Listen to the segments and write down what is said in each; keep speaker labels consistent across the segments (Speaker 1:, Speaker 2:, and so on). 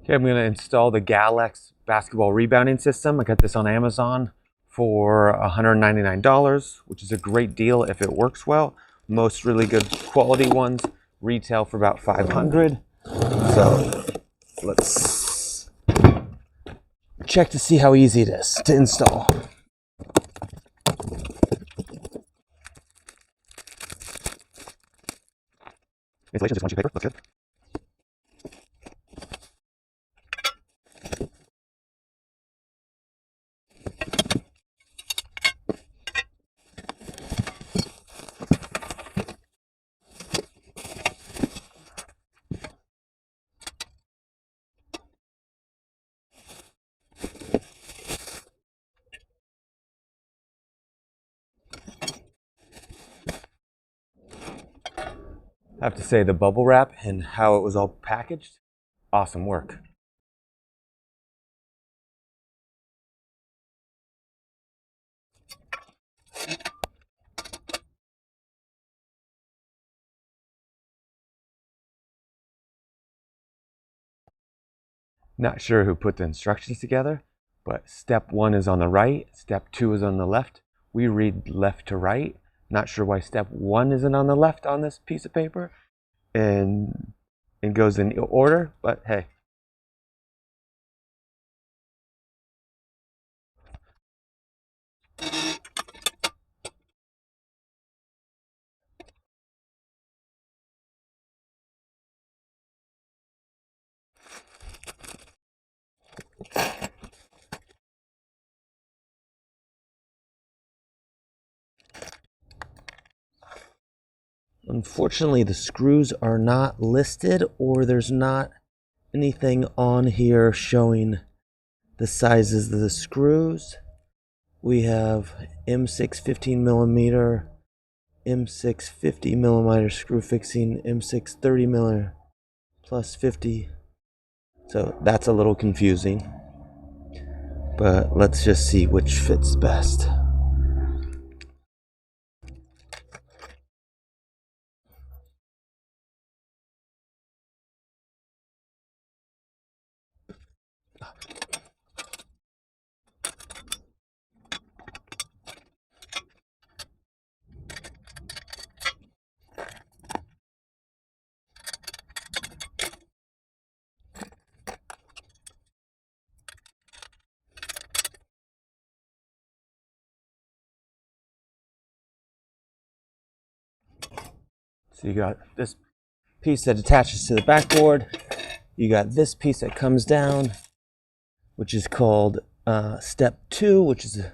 Speaker 1: Okay, I'm going to install the Gailex basketball rebounding system. I got this on Amazon for $199, which is a great deal if it works well. Most really good quality ones retail for about $500. So let's check to see how easy it is to install. Installation, just one sheet of paper, looks good. I have to say the bubble wrap and how it was all packaged, awesome work. Not sure who put the instructions together, but step 1 is on the right, step 2 is on the left. We read left to right. Not sure why step 1 isn't on the left on this piece of paper, and it goes in order, but hey. Unfortunately, the screws are not listed, or there's not anything on here showing the sizes of the screws. We have M6 15 millimeter, M6 50 millimeter screw fixing, M6 30 millimeter plus 50. So that's a little confusing, but let's just see which fits best. So you got this piece that attaches to the backboard. You got this piece that comes down, which is called step 2, which is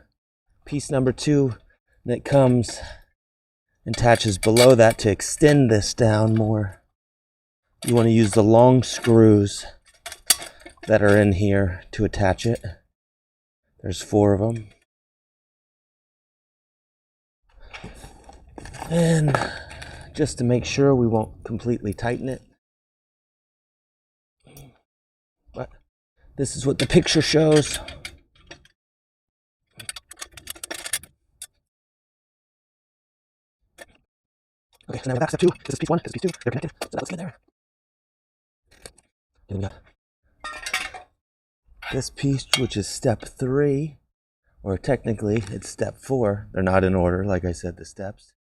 Speaker 1: piece number 2. And it comes and attaches below that to extend this down more. You want to use the long screws that are in here to attach it. There's 4 of them. And just to make sure we won't completely tighten it, but this is what the picture shows. Okay, so now we're back to step 2. This is piece 1, this is piece 2. They're connected, so let's get there. Then we got this piece, which is step 3, or technically it's step 4. They're not in order, like I said, the steps.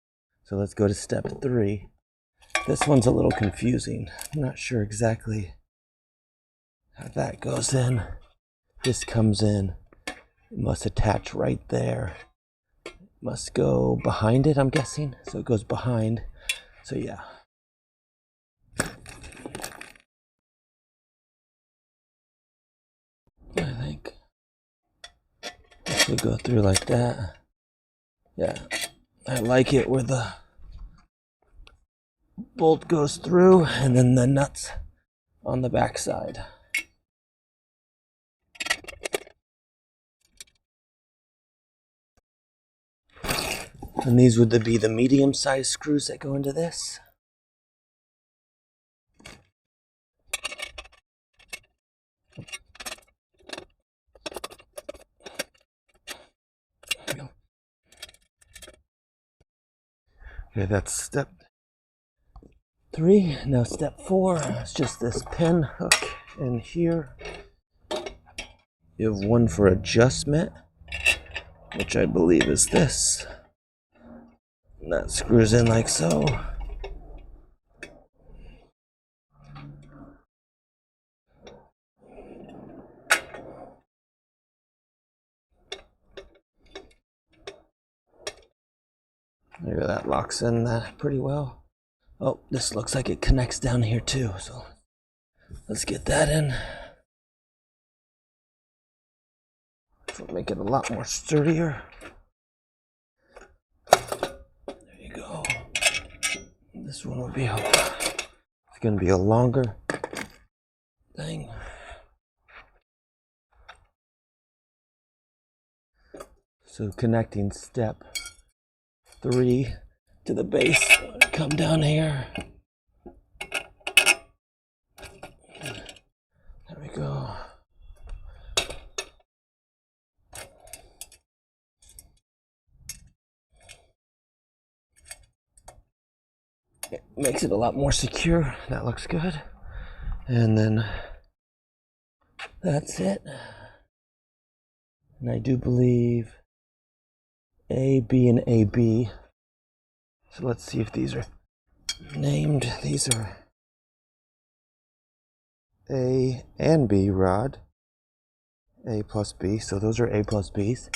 Speaker 1: So let's go to step 3. This one's a little confusing. I'm not sure exactly how that goes in. This comes in. It must attach right there. It must go behind it, I'm guessing. So it goes behind. So yeah. I think this will go through like that. Yeah. I like it where the bolt goes through and then the nuts on the back side. And these would be the medium-sized screws that go into this. There we go. Okay, that's step 3. Now step 4 is just this pin hook in here. You have one for adjustment, which I believe is this. And that screws in like so. Maybe that locks in that pretty well. Oh, this looks like it connects down here too, so let's get that in. Which will make it a lot more sturdier. There you go. This one will be it's gonna be a longer thing. So connecting step 3 to the base. Come down here. There we go. It makes it a lot more secure. That looks good. And then that's it. And I do believe A, B, and AB. So let's see if these are named. These are A and B rod. A plus B. So those are A plus Bs.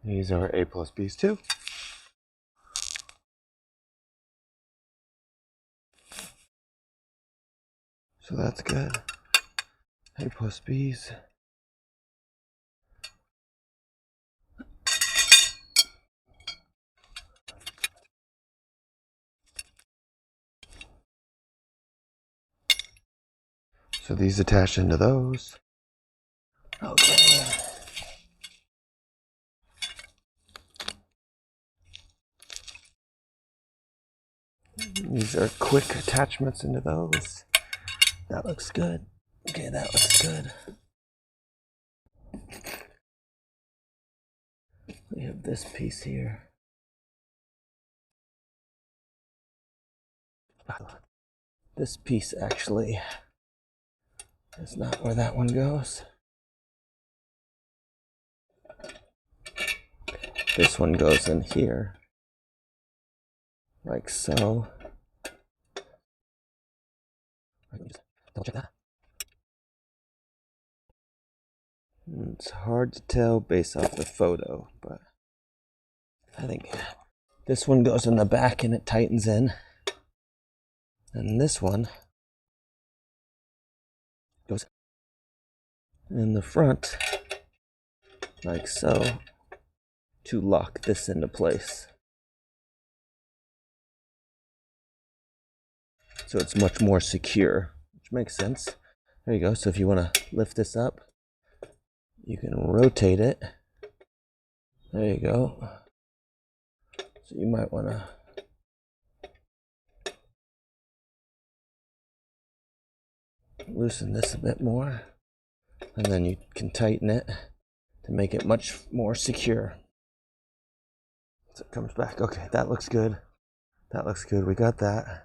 Speaker 1: These are A plus Bs too. So that's good. A plus Bs. So these attach into those. Okay. These are quick attachments into those. That looks good. Okay, that looks good. We have this piece here. This piece actually is not where that one goes. This one goes in here, like so. I can just double check that. It's hard to tell based off the photo, but I think this one goes in the back and it tightens in. And this one goes in the front, like so, to lock this into place. So it's much more secure, which makes sense. There you go. So if you want to lift this up, you can rotate it. There you go. So you might want to loosen this a bit more, and then you can tighten it to make it much more secure. So it comes back. Okay, that looks good. That looks good. We got that.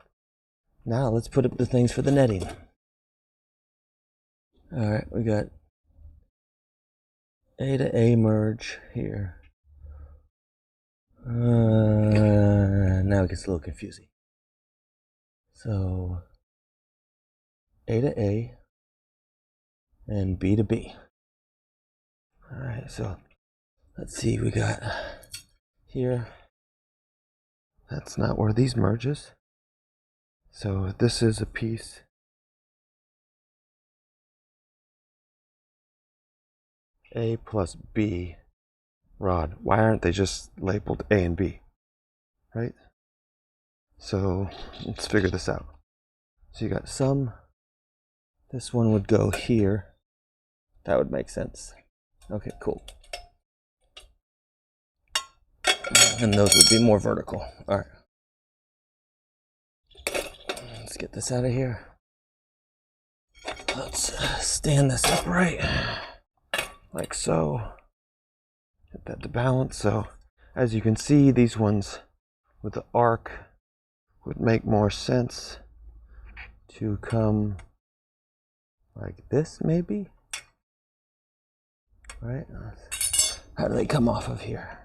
Speaker 1: Now let's put up the things for the netting. All right, we got A to A merge here. Now it gets a little confusing. So A to A and B to B. All right, so let's see, we got here. That's not where these merges. So this is a piece A plus B rod. Why aren't they just labeled A and B? Right? So let's figure this out. So you got some, this one would go here. That would make sense. Okay, cool. And those would be more vertical. All right. Let's get this out of here. Let's stand this upright, like so. Get that to balance. So as you can see, these ones with the arc would make more sense to come like this, maybe? Right? How do they come off of here?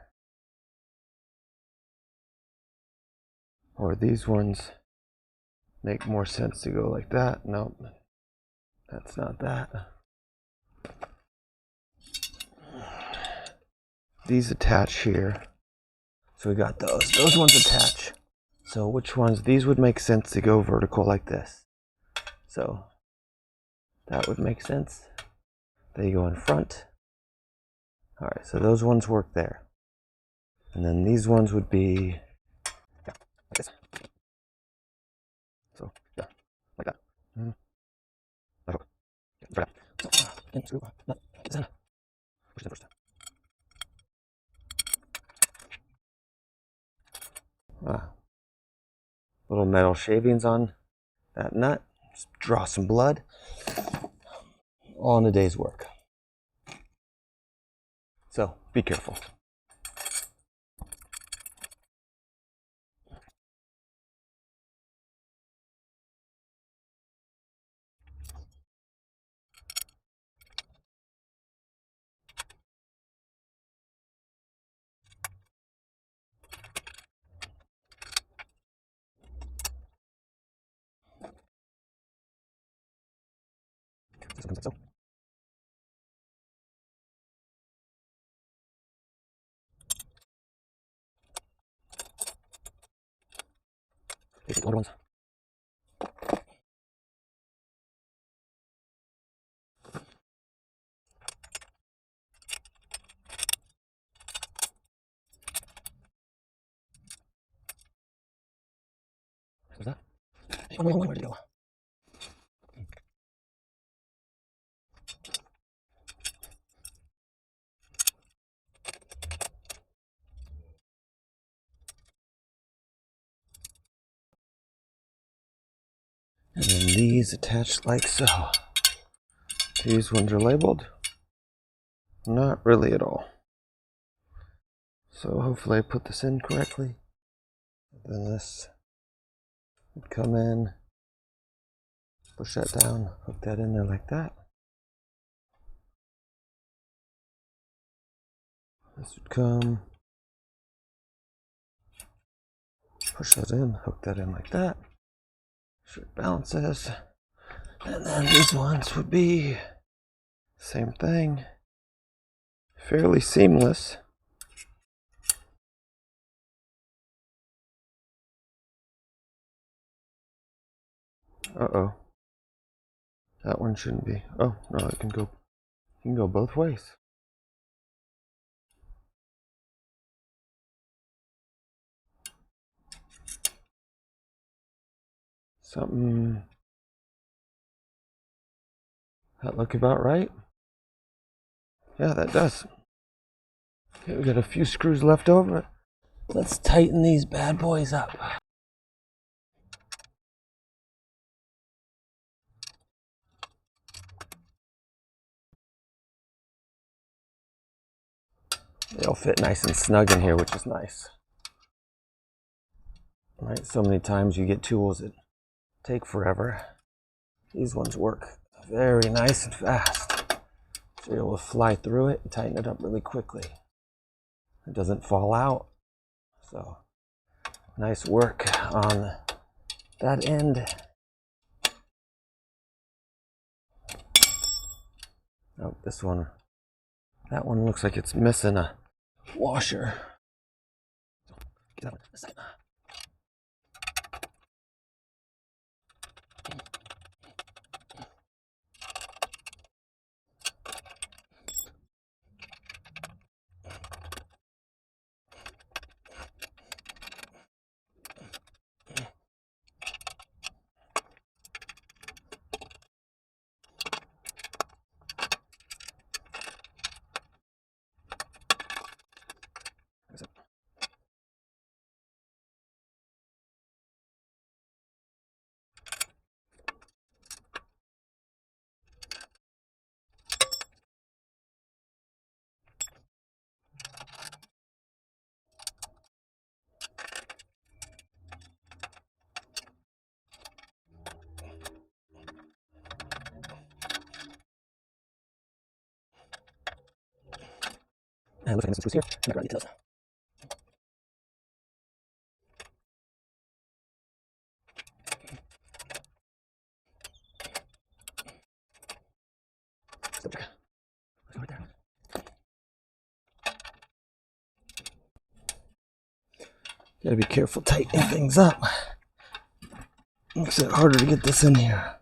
Speaker 1: Or these ones make more sense to go like that. Nope, that's not that. These attach here. So we got those. Those ones attach. So which ones? These would make sense to go vertical like this. So that would make sense. They go in front. All right, so those ones work there. And then these ones would be, yeah, like this. So, yeah, like that. Mm-hmm. Left hook. Yeah, straight out. So, in, screw, nut, get this in. Push it in first. Little metal shavings on that nut. Just draw some blood. All in a day's work. So, be careful. Like so. Take the older ones. What's that? One more to go. And then these attach like so. These ones are labeled. Not really at all. So hopefully I put this in correctly. Then this would come in, push that down, hook that in there like that. This would come, push that in, hook that in like that. Sure it balances. And then these ones would be same thing. Fairly seamless. Uh-oh. That one shouldn't be. Oh, no, it can go both ways. Something that look about right. Yeah, that does. Okay, we got a few screws left over. Let's tighten these bad boys up. They'll fit nice and snug in here, which is nice. Right, so many times you get tools that take forever. These ones work very nice and fast. So you're able to fly through it and tighten it up really quickly. It doesn't fall out. So nice work on that end. Oh, this one. That one looks like it's missing a washer. Get that one. This side. And it looks like this screws here. I'm gonna grab details. Step check. Let's go right there. Gotta be careful tightening things up. Makes it harder to get this in here.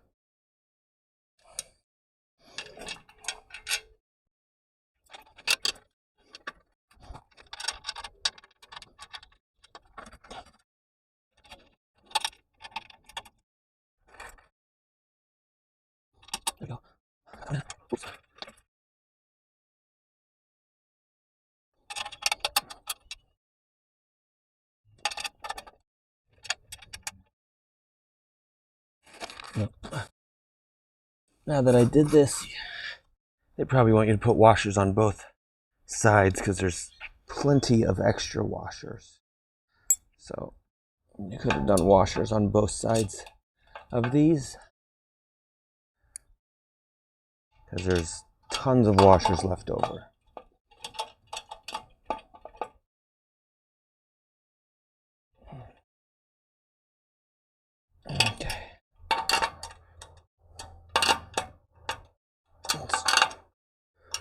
Speaker 1: There we go. Oops. Now that I did this, they probably want you to put washers on both sides because there's plenty of extra washers. So you could have done washers on both sides of these because there's tons of washers left over. Okay. Let's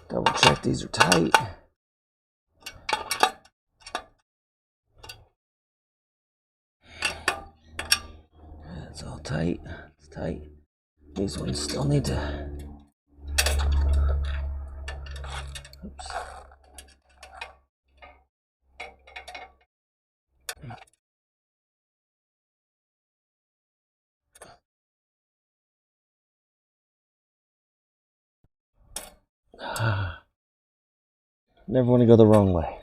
Speaker 1: double check these are tight. It's all tight. It's tight. These ones still need to. Oops. Never want to go the wrong way.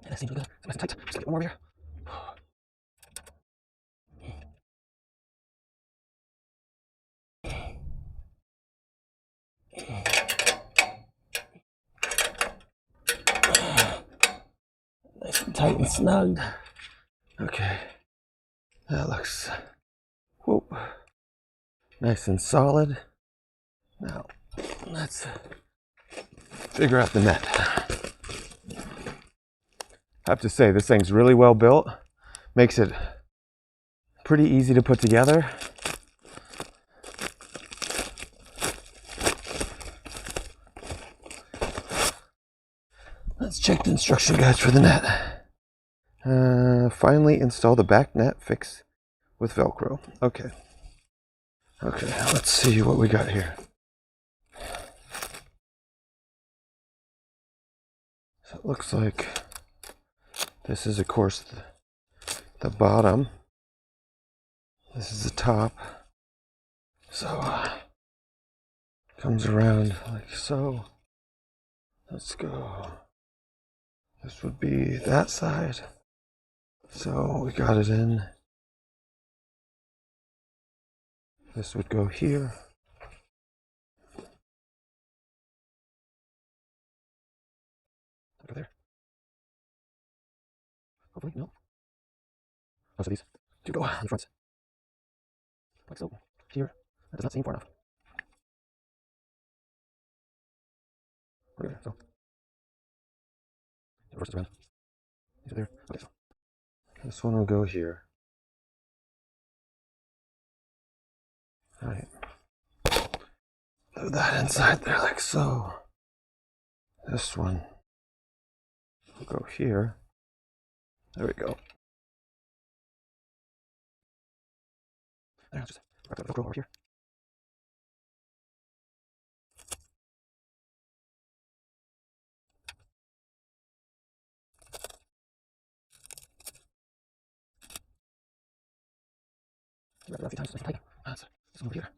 Speaker 1: Yeah, that seems good. It's nice and tight. Just get one more over here. Nice and tight and snug. Okay. That looks whoop, nice and solid. Now, let's figure out the net. I have to say, this thing's really well built. Makes it pretty easy to put together. Let's check the instruction guides for the net. Finally install the back net fix with Velcro. Okay. Okay, let's see what we got here. So it looks like this is, of course, the bottom. This is the top. So, comes around like so. Let's go. This would be that side. So we got it in. This would go here. Over there. Hopefully, no. Most of these do go on the fronts. Like so. Here. That does not seem far enough. Okay, so. Reverse this around. These are there. Okay, so. This one will go here. Alright. Throw that inside there like so. This one will go here. There we go. There, I'll just wrap that Velcro over here. Wrap it up a few times, nice and tight. That's this one over here.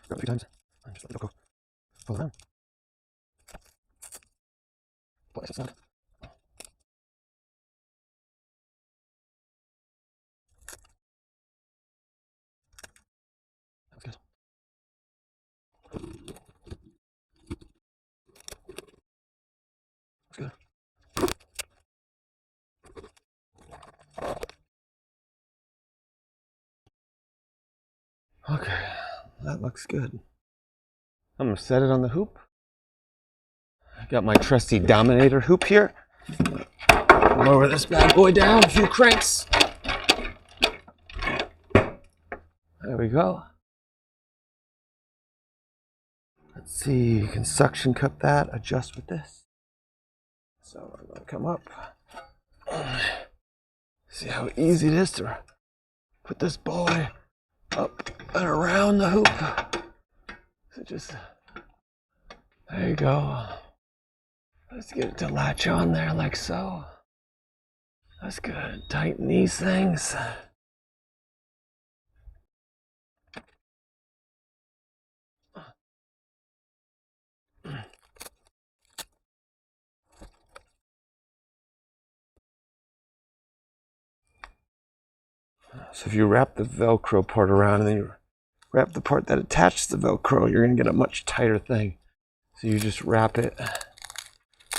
Speaker 1: Grab it a few times, and just let the Velcro pull around. Pull it nice and snug. That was good. Good. Okay, that looks good. I'm gonna set it on the hoop. I got my trusty Dominator hoop here. Lower this bad boy down, a few cranks. There we go. Let's see, you can suction cup that, adjust with this. So I'm gonna come up. See how easy it is to put this boy up and around the hoop. So just, there you go. Let's get it to latch on there like so. That's good. Tighten these things. So if you wrap the Velcro part around and then you wrap the part that attaches the Velcro, you're going to get a much tighter thing. So you just wrap it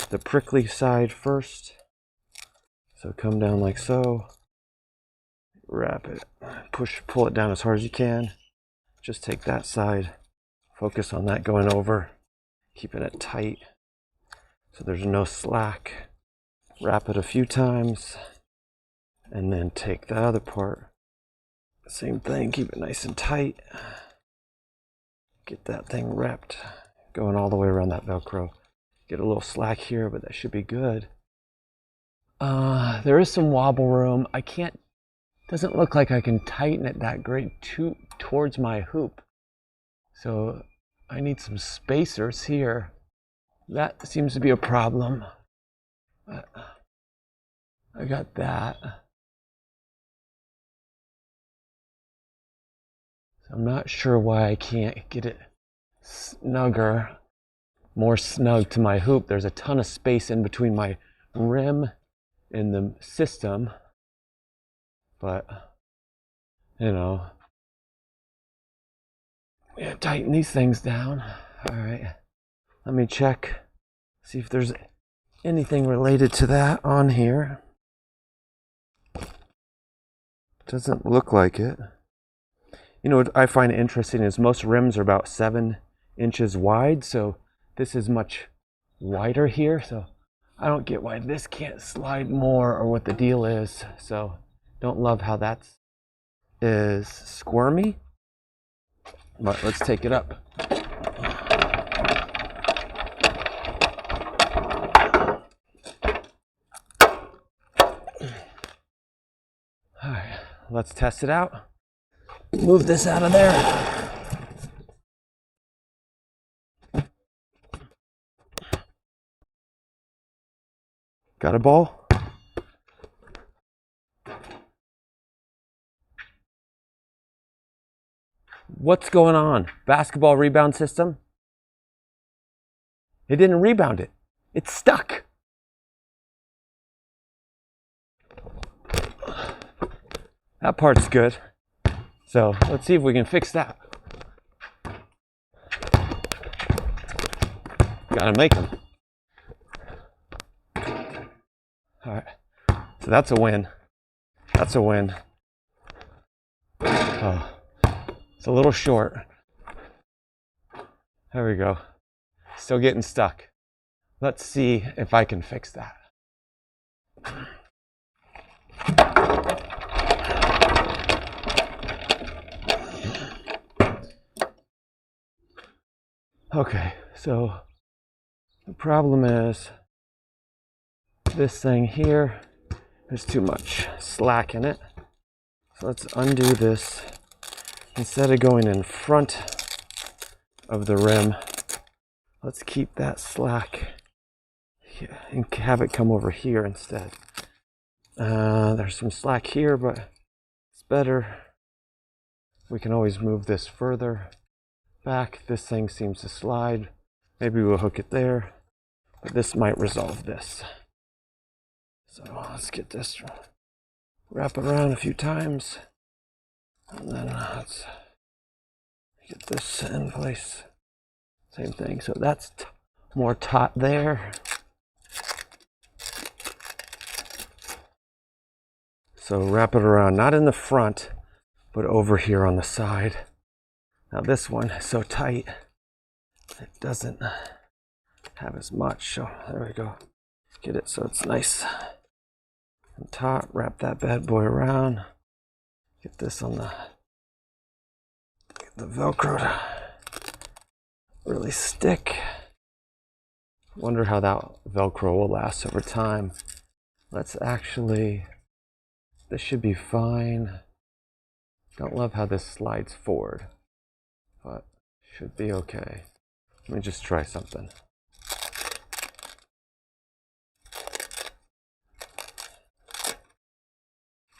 Speaker 1: the prickly side first. So come down like so. Wrap it. Pull it down as hard as you can. Just take that side. Focus on that going over. Keeping it tight so there's no slack. Wrap it a few times. And then take the other part. Same thing, keep it nice and tight. Get that thing wrapped, going all the way around that Velcro. Get a little slack here, but that should be good. There is some wobble room. Doesn't look like I can tighten it that great towards my hoop. So I need some spacers here. That seems to be a problem. I got that. I'm not sure why I can't get it more snug to my hoop. There's a ton of space in between my rim and the system, but you know, yeah, tighten these things down. All right, let me check, see if there's anything related to that on here. Doesn't look like it. You know what I find interesting is most rims are about 7 inches wide, so this is much wider here, so I don't get why this can't slide more or what the deal is. So don't love how that is squirmy, but let's take it up. All right, let's test it out. Move this out of there. Got a ball? What's going on? Basketball rebound system? It didn't rebound it. It's stuck. That part's good. So let's see if we can fix that. Gotta make them. All right, so that's a win. That's a win. Oh, it's a little short. There we go. Still getting stuck. Let's see if I can fix that. Okay, so the problem is this thing here, there's too much slack in it. So let's undo this. Instead of going in front of the rim, let's keep that slack here and have it come over here instead. There's some slack here, but it's better. We can always move this further back. This thing seems to slide. Maybe we'll hook it there, but this might resolve this. So let's get this, wrap it around a few times, and then let's get this in place. Same thing, so that's more taut there. So wrap it around, not in the front, but over here on the side. Now this one is so tight, it doesn't have as much. So there we go. Get it so it's nice on top. Wrap that bad boy around. Get this on the Velcro to really stick. Wonder how that Velcro will last over time. Let's actually, this should be fine. Don't love how this slides forward, but should be okay. Let me just try something.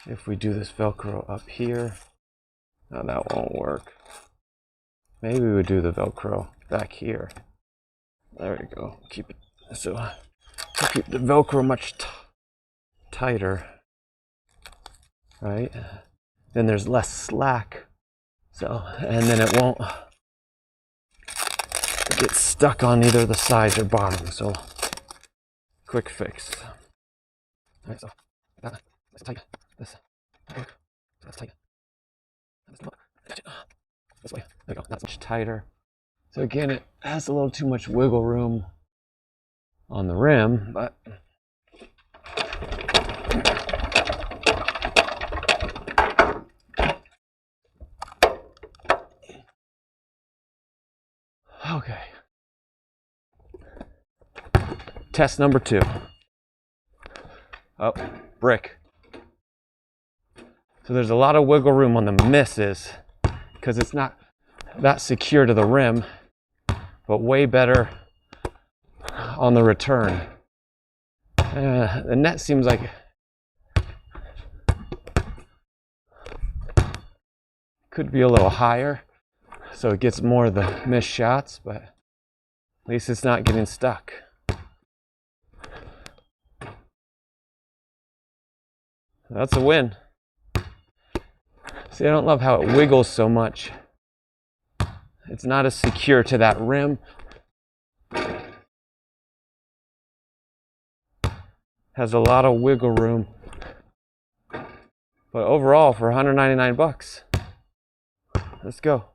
Speaker 1: If we do this Velcro up here, no, that won't work. Maybe we would do the Velcro back here. There we go. Keep it so keep the Velcro much tighter, right? Then there's less slack. So, and then it won't get stuck on either the sides or bottom. So, quick fix. All right, so let's tighten this. Let's tighten this way. There we go. That's much tighter. So again, it has a little too much wiggle room on the rim, but okay. Test number 2. Oh, brick. So there's a lot of wiggle room on the misses because it's not that secure to the rim, but way better on the return. The net seems like could be a little higher, so it gets more of the missed shots, but at least it's not getting stuck. That's a win. See, I don't love how it wiggles so much. It's not as secure to that rim. Has a lot of wiggle room. But overall, for 199 bucks, let's go.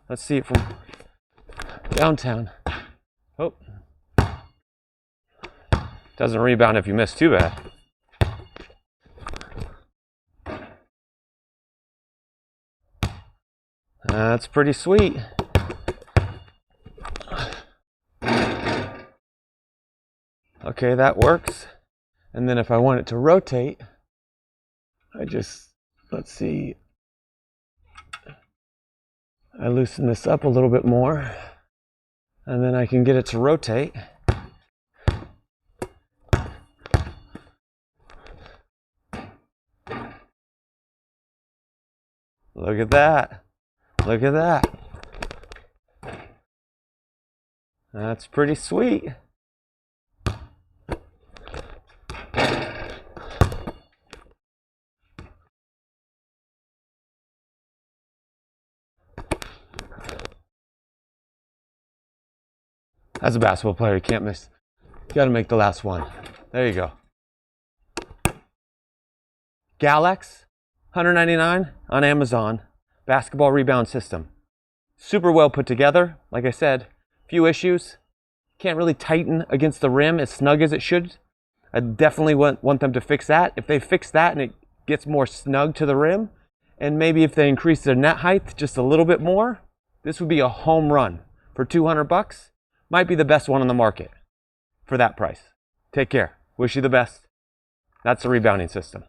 Speaker 1: Let's see it from downtown. Oh. Doesn't rebound if you miss too bad. That's pretty sweet. Okay, that works. And then if I want it to rotate, let's see, I loosen this up a little bit more, and then I can get it to rotate. Look at that. Look at that. That's pretty sweet. As a basketball player, you can't miss. You got to make the last one. There you go. Gailex, $199 on Amazon. Basketball rebound system. Super well put together. Like I said, few issues. Can't really tighten against the rim as snug as it should. I definitely want them to fix that. If they fix that and it gets more snug to the rim, and maybe if they increase their net height just a little bit more, this would be a home run. For 200 bucks, might be the best one on the market for that price. Take care. Wish you the best. That's the rebounding system.